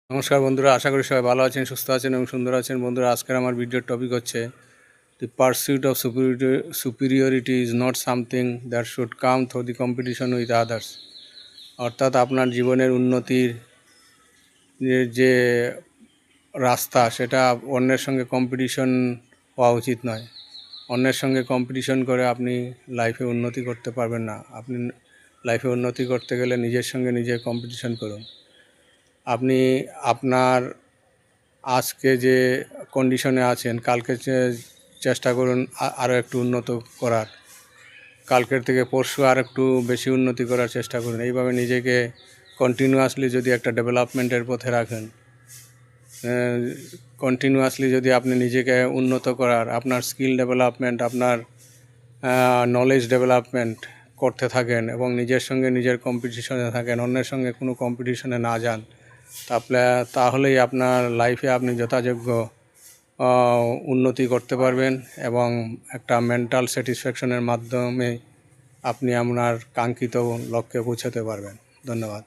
নমস্কার বন্ধুরা, আশা করি সবাই ভালো আছেন, সুস্থ আছেন এবং সুন্দর আছেন। বন্ধুরা, আজকের আমার ভিডিওর টপিক হচ্ছে the pursuit of superiority is not something that should come through the competition with others. অর্থাৎ আপনার জীবনের উন্নতির যে রাস্তা, সেটা অন্যের সঙ্গে কম্পিটিশন হওয়া উচিত নয়। অন্যের সঙ্গে কম্পিটিশন করে আপনি লাইফে উন্নতি করতে পারবেন না। আপনি লাইফে উন্নতি করতে গেলে নিজের সঙ্গে নিজে কম্পিটিশন করুন। আপনি আপনার আজকে যে কন্ডিশনে আছেন, কালকে চেষ্টা করুন আরও একটু উন্নত করার। কালকের থেকে পরশু আর একটু বেশি উন্নতি করার চেষ্টা করুন। এইভাবে নিজেকে কন্টিনিউয়াসলি যদি একটা ডেভেলপমেন্টের পথে রাখেন, কন্টিনিউয়াসলি যদি আপনি নিজেকে উন্নত করার, আপনার স্কিল ডেভেলপমেন্ট, আপনার নলেজ ডেভেলপমেন্ট করতে থাকেন এবং নিজের সঙ্গে নিজের কম্পিটিশনে থাকেন, অন্যের সঙ্গে কোনো কম্পিটিশনে না যান, তাহলেই আপনার লাইফে আপনি যথাযোগ্য উন্নতি করতে পারবেন এবং একটা মেন্টাল স্যাটিসফ্যাকশনের মাধ্যমে আপনি আপনার কাঙ্ক্ষিত লক্ষ্যে পৌঁছাতে পারবেন। ধন্যবাদ।